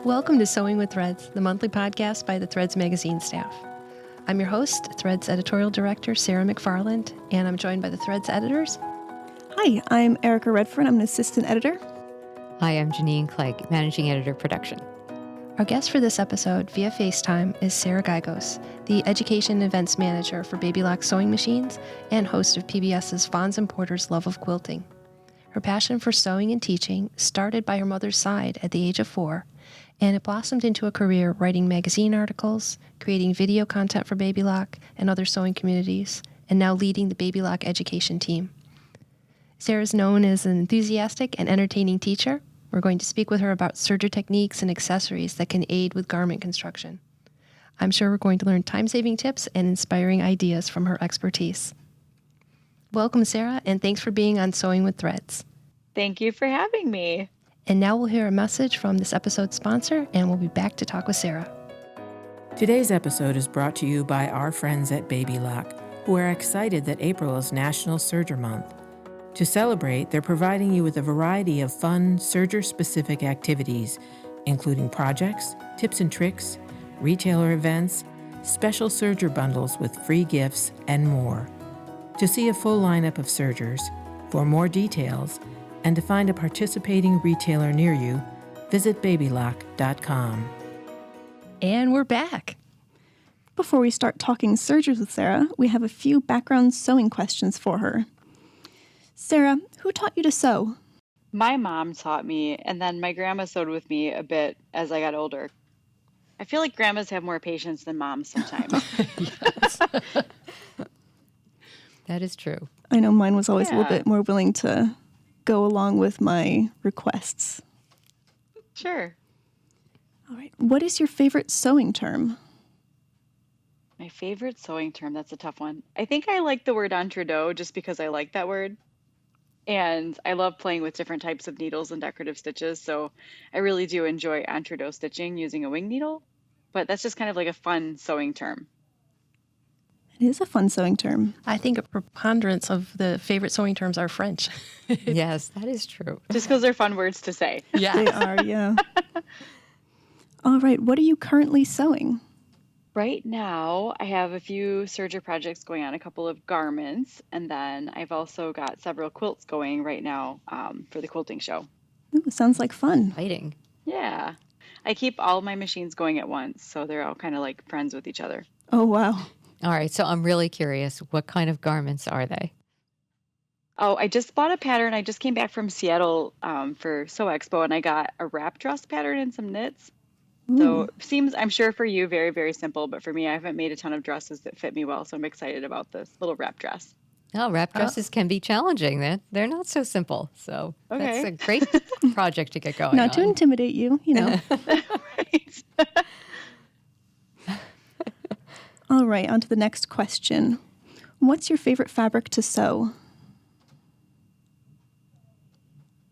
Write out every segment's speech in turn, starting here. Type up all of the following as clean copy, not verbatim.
Welcome to Sewing with Threads, the monthly podcast by the Threads magazine staff. I'm your host, Threads editorial director Sarah McFarland, and I'm joined by the Threads editors. Hi, I'm Erica Redford. I'm an assistant editor. Hi, I'm Janine Clegg, managing editor production. Our guest for this episode via FaceTime is Sarah Gygos, the education and events manager for Baby Lock Sewing Machines and host of PBS's Fawns and Porter's Love of Quilting. Her passion for sewing and teaching started by her mother's side at the age of 4, and it blossomed into a career writing magazine articles, creating video content for Baby Lock and other sewing communities, and now leading the Baby Lock education team. Sarah is known as an enthusiastic and entertaining teacher. We're going to speak with her about Serger techniques and accessories that can aid with garment construction. I'm sure we're going to learn time-saving tips and inspiring ideas from her expertise. Welcome, Sarah, and thanks for being on Sewing with Threads. Thank you for having me. And now we'll hear a message from this episode's sponsor, and we'll be back to talk with Sarah. Today's episode is brought to you by our friends at Baby Lock, who are excited that April is National Serger Month. To celebrate, they're providing you with a variety of fun, Serger-specific activities, including projects, tips and tricks, retailer events, special Serger bundles with free gifts, and more. To see a full lineup of Sergers, for more details, and to find a participating retailer near you, visit babylock.com. And we're back. Before we start talking Sergers with Sarah, we have a few background sewing questions for her. Sarah, who taught you to sew? My mom taught me, and then my grandma sewed with me a bit as I got older. I feel like grandmas have more patience than moms sometimes. That is true. I know mine was always a little bit more willing to go along with my requests. Sure. All right. What is your favorite sewing term? My favorite sewing term, that's a tough one. I think I like the word entre deux just because I like that word. And I love playing with different types of needles and decorative stitches. So I really do enjoy entre deux stitching using a wing needle. But that's just kind of like a fun sewing term. It is a fun sewing term. I think a preponderance of the favorite sewing terms are French. Yes, that is true. Just because they're fun words to say. Yeah. They are, yeah. All right. What are you currently sewing? Right now, I have a few Serger projects going on, a couple of garments, and then I've also got several quilts going right now for the quilting show. Ooh, sounds like fun. Fighting. Yeah. I keep all my machines going at once, so they're all kind of like friends with each other. Oh, wow. All right, so I'm really curious. What kind of garments are they? Oh, I just bought a pattern. I just came back from Seattle for Sew Expo, and I got a wrap dress pattern and some knits. So seems, I'm sure for you, very, very simple. But for me, I haven't made a ton of dresses that fit me well. So I'm excited about this little wrap dress. Oh, wrap dresses can be challenging. They're not so simple. So that's a great project to get going Not to intimidate you, you know. Right. All right, on to the next question. What's your favorite fabric to sew?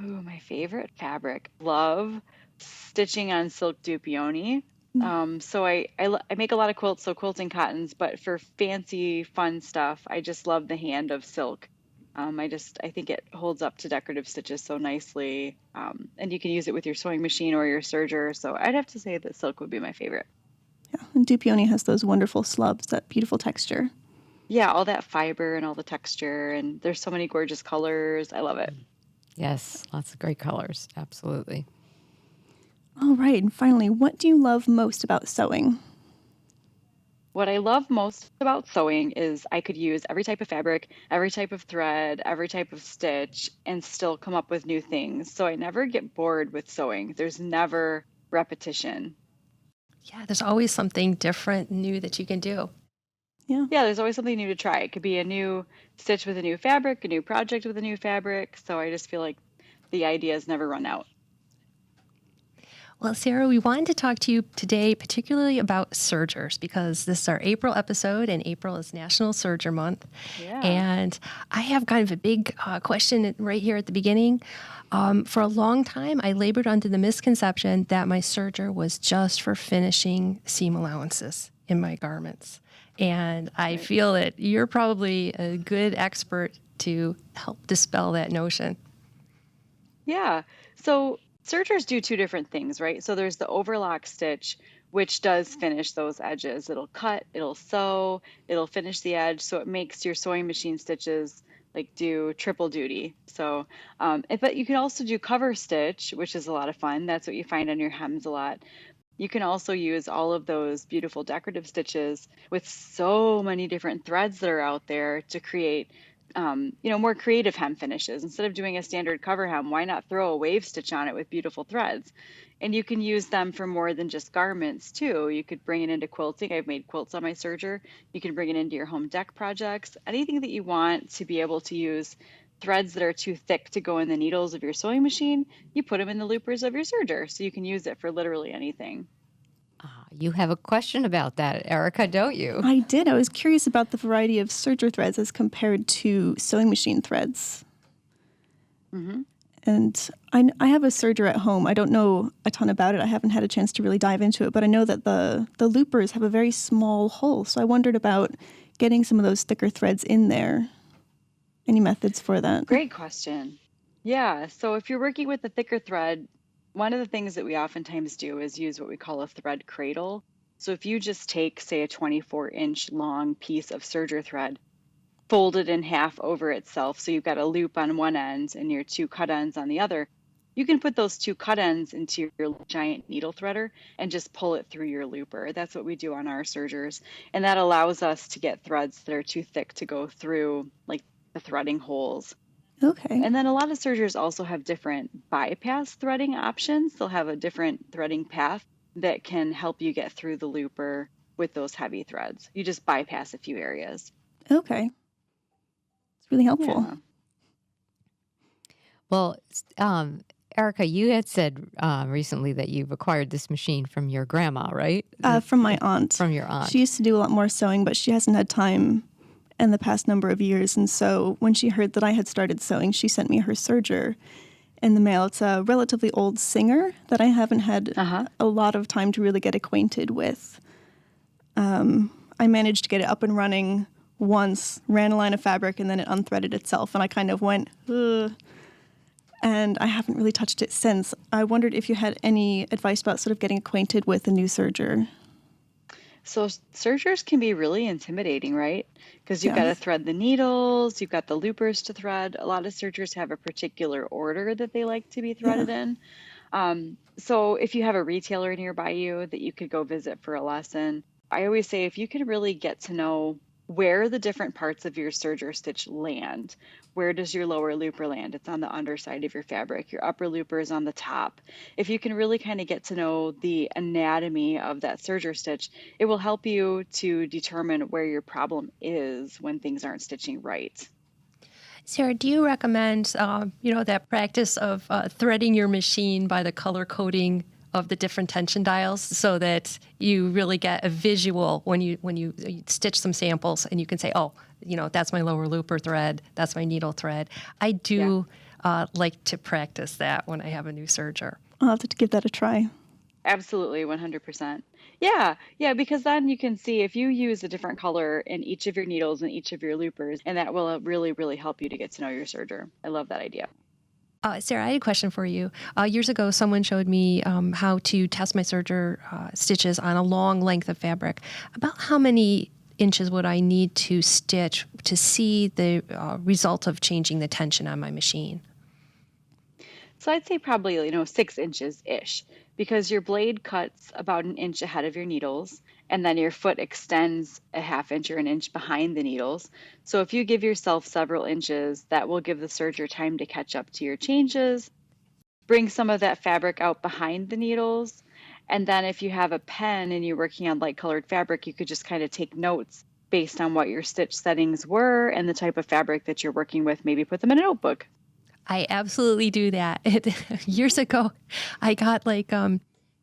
Ooh, my favorite fabric. Love stitching on silk dupioni. So I make a lot of quilts, so quilting cottons, but for fancy, fun stuff, I just love the hand of silk. I think it holds up to decorative stitches so nicely. And you can use it with your sewing machine or your serger. So I'd have to say that silk would be my favorite. Yeah, and dupioni has those wonderful slubs, that beautiful texture. Yeah, all that fiber and all the texture, and there's so many gorgeous colors. I love it. Yes, lots of great colors. Absolutely. All right, and finally, what do you love most about sewing? What I love most about sewing is I could use every type of fabric, every type of thread, every type of stitch, and still come up with new things. So I never get bored with sewing. There's never repetition. Yeah, there's always something different, new that you can do. Yeah, there's always something new to try. It could be a new stitch with a new fabric, a new project with a new fabric. So I just feel like the ideas never run out. Well, Sarah, we wanted to talk to you today particularly about Sergers because this is our April episode, and April is National Serger Month. Yeah. And I have kind of a big question right here at the beginning. For a long time, I labored under the misconception that my serger was just for finishing seam allowances in my garments. And I feel that you're probably a good expert to help dispel that notion. Yeah. So sergers do two different things, right? So there's the overlock stitch, which does finish those edges. It'll cut, it'll sew, it'll finish the edge. So it makes your sewing machine stitches like do triple duty. So, but you can also do cover stitch, which is a lot of fun. That's what you find on your hems a lot. You can also use all of those beautiful decorative stitches with so many different threads that are out there to create, more creative hem finishes. Instead of doing a standard cover hem, why not throw a wave stitch on it with beautiful threads? And you can use them for more than just garments too. You could bring it into quilting. I've made quilts on my serger. You can bring it into your home deck projects. Anything that you want to be able to use threads that are too thick to go in the needles of your sewing machine, you put them in the loopers of your serger, so you can use it for literally anything. You have a question about that, Erica, don't you? I did. I was curious about the variety of serger threads as compared to sewing machine threads. Mm-hmm. And I have a serger at home. I don't know a ton about it. I haven't had a chance to really dive into it, but I know that the loopers have a very small hole. So I wondered about getting some of those thicker threads in there. Any methods for that? Great question. Yeah, so if you're working with a thicker thread, one of the things that we oftentimes do is use what we call a thread cradle. So if you just take, say, a 24-inch long piece of serger thread, fold it in half over itself, so you've got a loop on one end and your two cut ends on the other, you can put those two cut ends into your giant needle threader and just pull it through your looper. That's what we do on our sergers. And that allows us to get threads that are too thick to go through, like the threading holes. Okay. And then a lot of sergers also have different bypass threading options. They'll have a different threading path that can help you get through the looper with those heavy threads. You just bypass a few areas. Okay. It's really helpful. Yeah. Well, Erica, you had said recently that you've acquired this machine from your grandma, right? From my aunt. From your aunt. She used to do a lot more sewing, but she hasn't had time in the past number of years. And so when she heard that I had started sewing, she sent me her serger in the mail. It's a relatively old Singer that I haven't had a lot of time to really get acquainted with. I managed to get it up and running once, ran a line of fabric, and then it unthreaded itself. And I kind of went, ugh. And I haven't really touched it since. I wondered if you had any advice about sort of getting acquainted with a new serger. So sergers can be really intimidating, right? Because you've got to thread the needles, you've got the loopers to thread. A lot of sergers have a particular order that they like to be threaded in. So if you have a retailer nearby you that you could go visit for a lesson, I always say if you can really get to know where the different parts of your serger stitch land. Where does your lower looper land? It's on the underside of your fabric. Your upper looper is on the top. If you can really kind of get to know the anatomy of that serger stitch, it will help you to determine where your problem is when things aren't stitching right. Sarah, do you recommend, that practice of threading your machine by the color coding of the different tension dials so that you really get a visual when you stitch some samples and you can say, oh, that's my lower looper thread, that's my needle thread. I do like to practice that when I have a new serger. I'll have to give that a try. Absolutely, 100%. Yeah, because then you can see if you use a different color in each of your needles and each of your loopers, and that will really, really help you to get to know your serger. I love that idea. Sarah, I had a question for you. Years ago, someone showed me how to test my serger stitches on a long length of fabric. About how many inches would I need to stitch to see the result of changing the tension on my machine? So I'd say probably, 6 inches-ish, because your blade cuts about an inch ahead of your needles, and then your foot extends a half inch or an inch behind the needles. So if you give yourself several inches, that will give the serger time to catch up to your changes, bring some of that fabric out behind the needles. And then if you have a pen and you're working on light colored fabric, you could just kind of take notes based on what your stitch settings were and the type of fabric that you're working with. Maybe put them in a notebook. I absolutely do that. Years ago, I got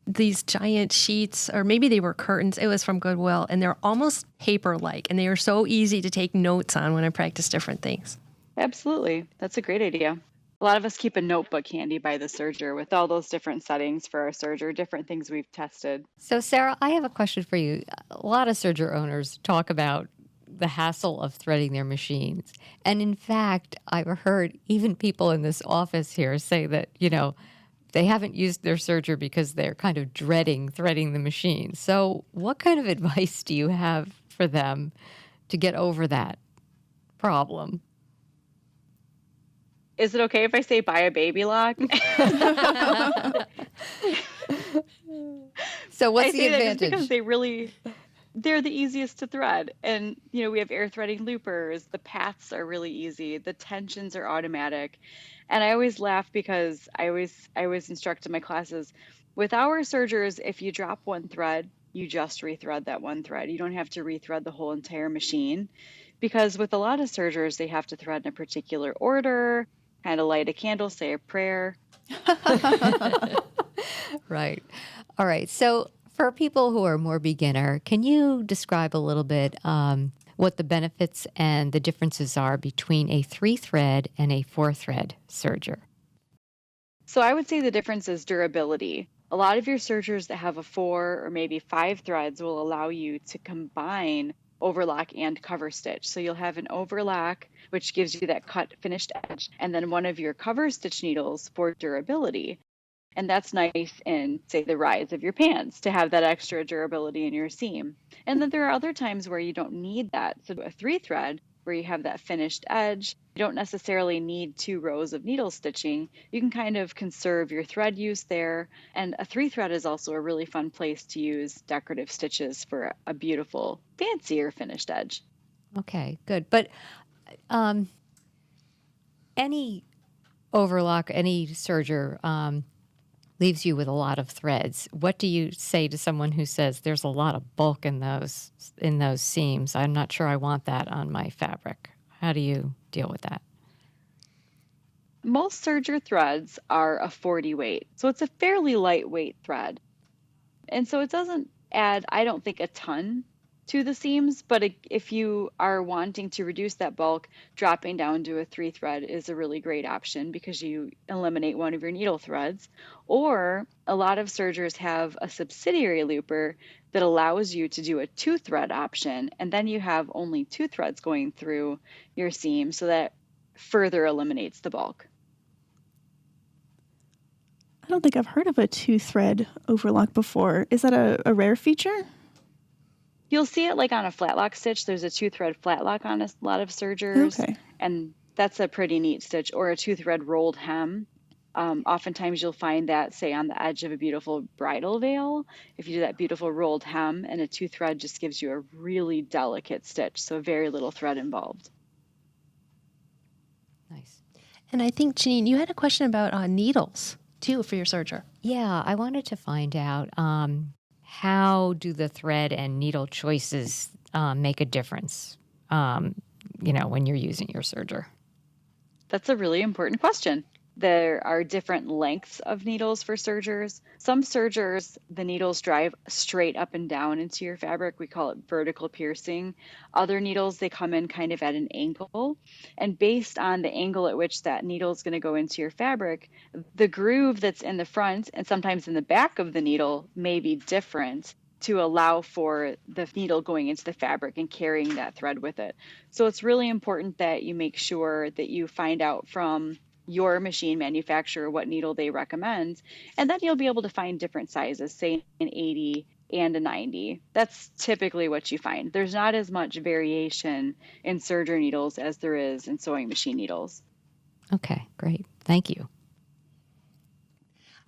these giant sheets, or maybe they were curtains. It was from Goodwill, and they're almost paper-like, and they are so easy to take notes on when I practice different things. Absolutely. That's a great idea. A lot of us keep a notebook handy by the serger with all those different settings for our serger, different things we've tested. So, Sarah, I have a question for you. A lot of serger owners talk about the hassle of threading their machines. And in fact, I've heard even people in this office here say that, they haven't used their serger because they're kind of dreading threading the machine. So what kind of advice do you have for them to get over that problem? Is it okay if I say buy a baby lock? So what's I the say that just because advantage? they're the easiest to thread. And, we have air threading loopers. The paths are really easy. The tensions are automatic. And I always laugh because I always instruct in my classes with our sergers, if you drop one thread, you just rethread that one thread. You don't have to rethread the whole entire machine, because with a lot of sergers, they have to thread in a particular order, kind of light a candle, say a prayer. Right. All right. So for people who are more beginner, can you describe a little bit what the benefits and the differences are between a 3-thread and a 4-thread serger? So I would say the difference is durability. A lot of your sergers that have a 4 or maybe 5 threads will allow you to combine overlock and cover stitch. So you'll have an overlock, which gives you that cut finished edge, and then one of your cover stitch needles for durability. And that's nice in, say, the rise of your pants to have that extra durability in your seam. And then there are other times where you don't need that. So a 3-thread, where you have that finished edge, you don't necessarily need 2 rows of needle stitching. You can kind of conserve your thread use there. And a 3-thread is also a really fun place to use decorative stitches for a beautiful, fancier finished edge. Okay, good. But any overlock, any serger leaves you with a lot of threads. What do you say to someone who says there's a lot of bulk in those seams? I'm not sure I want that on my fabric. How do you deal with that? Most serger threads are a 40 weight, so it's a fairly lightweight thread. And so it doesn't add, I don't think, a ton to the seams, but if you are wanting to reduce that bulk, dropping down to a 3-thread is a really great option because you eliminate one of your needle threads. Or a lot of sergers have a subsidiary looper that allows you to do a 2-thread option, and then you have only 2 threads going through your seam, so that further eliminates the bulk. I don't think I've heard of a 2-thread overlock before. Is that a rare feature? You'll see it like on a flat lock stitch. There's a 2-thread flat lock on a lot of sergers. Okay. And that's a pretty neat stitch. Or a 2-thread rolled hem. Oftentimes you'll find that, say, on the edge of a beautiful bridal veil. If you do that beautiful rolled hem, and a 2-thread just gives you a really delicate stitch. So very little thread involved. Nice. And I think, Janine, you had a question about needles, too, for your serger. Yeah, I wanted to find out how do the thread and needle choices make a difference, when you're using your serger? That's a really important question. There are different lengths of needles for sergers. Some sergers, the needles drive straight up and down into your fabric. We call it vertical piercing. Other needles, they come in kind of at an angle. And based on the angle at which that needle is going to go into your fabric, the groove that's in the front and sometimes in the back of the needle may be different to allow for the needle going into the fabric and carrying that thread with it. So it's really important that you make sure that you find out from your machine manufacturer what needle they recommend, and then you'll be able to find different sizes, say an 80 and a 90. That's typically what you find. There's not as much variation in serger needles as there is in sewing machine needles. Okay, great. Thank you.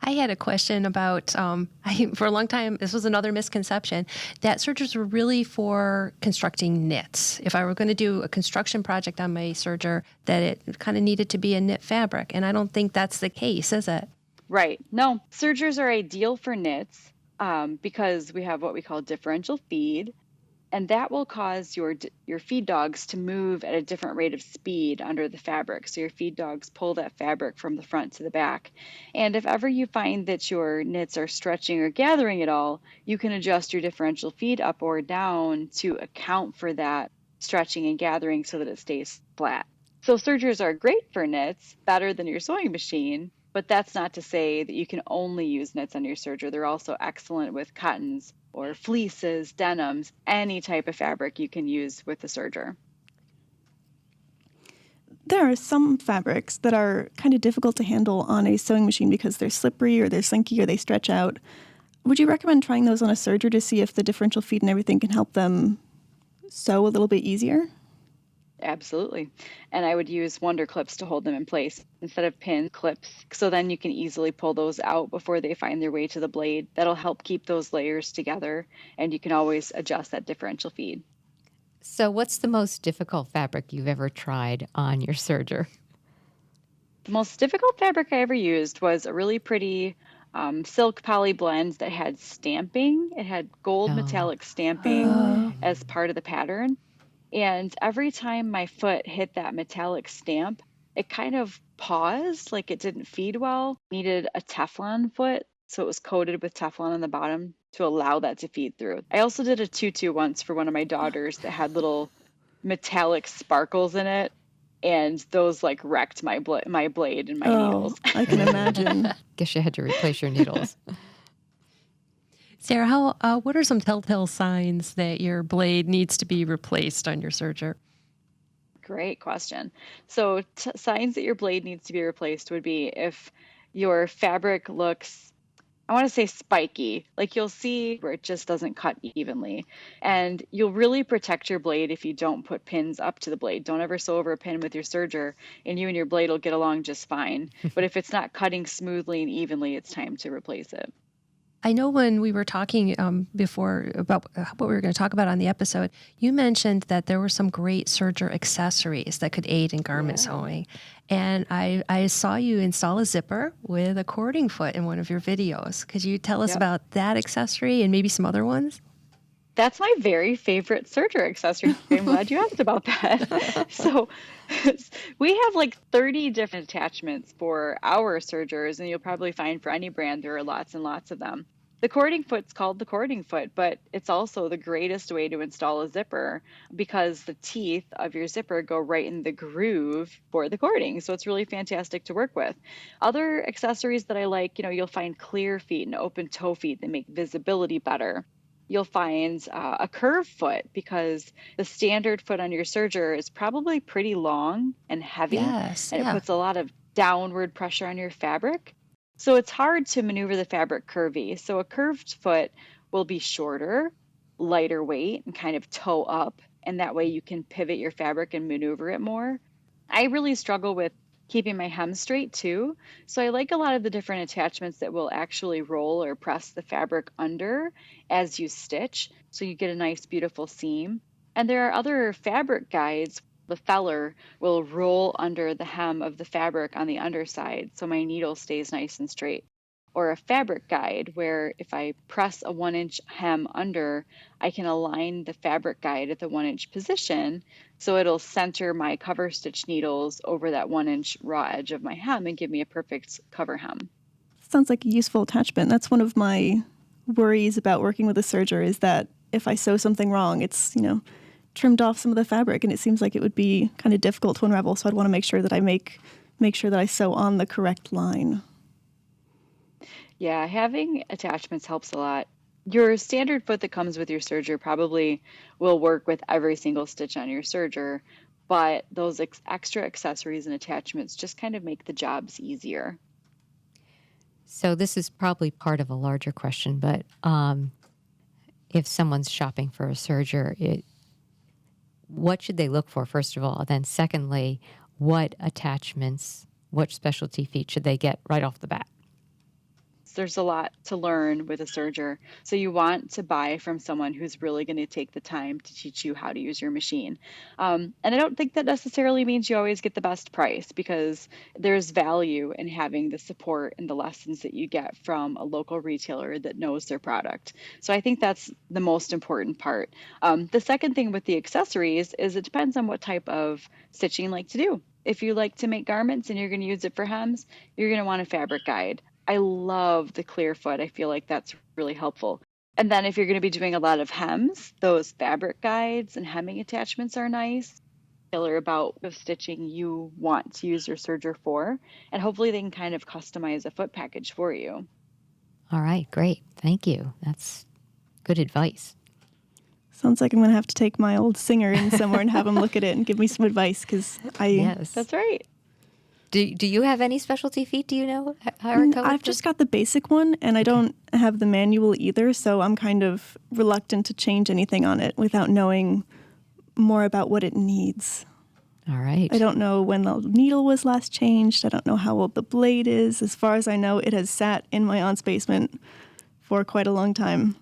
I had a question about, for a long time, this was another misconception, that sergers were really for constructing knits. If I were going to do a construction project on my serger, that it kind of needed to be a knit fabric. And I don't think that's the case, is it? Right. No, sergers are ideal for knits because we have what we call differential feed. And that will cause your feed dogs to move at a different rate of speed under the fabric. So your feed dogs pull that fabric from the front to the back. And if ever you find that your knits are stretching or gathering at all, you can adjust your differential feed up or down to account for that stretching and gathering so that it stays flat. So sergers are great for knits, better than your sewing machine. But that's not to say that you can only use knits on your serger. They're also excellent with cottons or fleeces, denims, any type of fabric you can use with the serger. There are some fabrics that are kind of difficult to handle on a sewing machine because they're slippery or they're slinky or they stretch out. Would you recommend trying those on a serger to see if the differential feed and everything can help them sew a little bit easier? Absolutely. And I would use wonder clips to hold them in place instead of pin clips. So then you can easily pull those out before they find their way to the blade. That'll help keep those layers together, and you can always adjust that differential feed. So, what's the most difficult fabric you've ever tried on your serger? The most difficult fabric I ever used was a really pretty silk poly blend that had stamping. It had gold Oh. metallic stamping as part of the pattern. And every time my foot hit that metallic stamp, it kind of paused, like it didn't feed well. Needed a Teflon foot, so it was coated with Teflon on the bottom to allow that to feed through. I also did a tutu once for one of my daughters that had little metallic sparkles in it, and those like wrecked my blade and my needles. I can imagine. Guess you had to replace your needles. Sarah, what are some telltale signs that your blade needs to be replaced on your serger? Great question. So signs that your blade needs to be replaced would be if your fabric looks, I want to say spiky, like you'll see where it just doesn't cut evenly. And you'll really protect your blade if you don't put pins up to the blade. Don't ever sew over a pin with your serger, and you and your blade will get along just fine. But if it's not cutting smoothly and evenly, it's time to replace it. I know when we were talking before about what we were going to talk about on the episode, you mentioned that there were some great serger accessories that could aid in garment sewing. And I saw you install a zipper with a cording foot in one of your videos. Could you tell us about that accessory and maybe some other ones? That's my very favorite serger accessory. I'm glad you asked about that. So we have like 30 different attachments for our sergers, and you'll probably find for any brand there are lots and lots of them. The cording foot's called the cording foot, but it's also the greatest way to install a zipper because the teeth of your zipper go right in the groove for the cording. So it's really fantastic to work with. Other accessories that I like, you'll find clear feet and open toe feet that make visibility better. You'll find a curved foot because the standard foot on your serger is probably pretty long and heavy, and it puts a lot of downward pressure on your fabric. So it's hard to maneuver the fabric curvy. So a curved foot will be shorter, lighter weight, and kind of toe up, and that way you can pivot your fabric and maneuver it more. I really struggle with keeping my hem straight too. So I like a lot of the different attachments that will actually roll or press the fabric under as you stitch. So you get a nice, beautiful seam. And there are other fabric guides. The feller will roll under the hem of the fabric on the underside so my needle stays nice and straight. Or a fabric guide where if I press a 1-inch hem under, I can align the fabric guide at the 1-inch position so it'll center my cover stitch needles over that 1-inch raw edge of my hem and give me a perfect cover hem. Sounds like a useful attachment. That's one of my worries about working with a serger is that if I sew something wrong, it's, trimmed off some of the fabric, and it seems like it would be kind of difficult to unravel. So I'd want to make sure that I make sure that I sew on the correct line. Yeah, having attachments helps a lot. Your standard foot that comes with your serger probably will work with every single stitch on your serger, but those extra accessories and attachments just kind of make the jobs easier. So this is probably part of a larger question, but if someone's shopping for a serger, what should they look for, first of all? Then secondly, what attachments, what specialty feet should they get right off the bat? There's a lot to learn with a serger. So you want to buy from someone who's really going to take the time to teach you how to use your machine. And I don't think that necessarily means you always get the best price because there's value in having the support and the lessons that you get from a local retailer that knows their product. So I think that's the most important part. The second thing with the accessories is it depends on what type of stitching you like to do. If you like to make garments and you're going to use it for hems, you're going to want a fabric guide. I love the clear foot. I feel like that's really helpful. And then if you're going to be doing a lot of hems, those fabric guides and hemming attachments are nice. Tailor about the stitching you want to use your serger for, and hopefully they can kind of customize a foot package for you. All right, great. Thank you. That's good advice. Sounds like I'm going to have to take my old Singer in somewhere and have him look at it and give me some advice, because Yes. That's right. Do you have any specialty feet? Do you know, Erica? I've just got the basic one, and I don't have the manual either, so I'm kind of reluctant to change anything on it without knowing more about what it needs. All right. I don't know when the needle was last changed. I don't know how old the blade is. As far as I know, it has sat in my aunt's basement for quite a long time.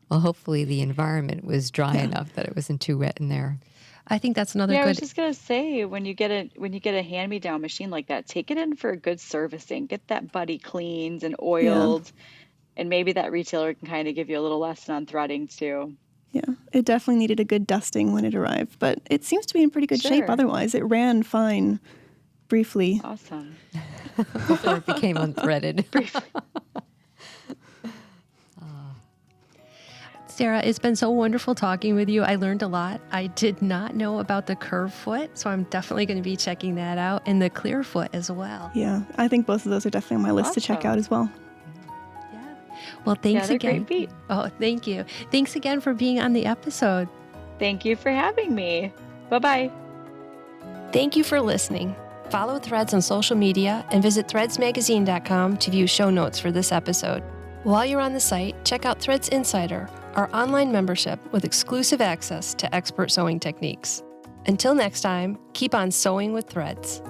Well, hopefully the environment was dry enough that it wasn't too wet in there. I think that's another Yeah, I was good. just gonna say, when you get a hand-me-down machine like that, take it in for a good servicing. Get that buddy cleaned and oiled, and maybe that retailer can kind of give you a little lesson on threading too. Yeah, it definitely needed a good dusting when it arrived, but it seems to be in pretty good shape Sure. otherwise. It ran fine briefly. Awesome. Before it became unthreaded. Sarah, it's been so wonderful talking with you. I learned a lot. I did not know about the curved foot, so I'm definitely going to be checking that out, and the clear foot as well. Yeah, I think both of those are definitely on my list to check Awesome. out as well. Yeah. Well, thanks they're again. great feet. Oh, thank you. Thanks again for being on the episode. Thank you for having me. Bye-bye. Thank you for listening. Follow Threads on social media and visit threadsmagazine.com to view show notes for this episode. While you're on the site, check out Threads Insider, our online membership with exclusive access to expert sewing techniques. Until next time, keep on sewing with Threads.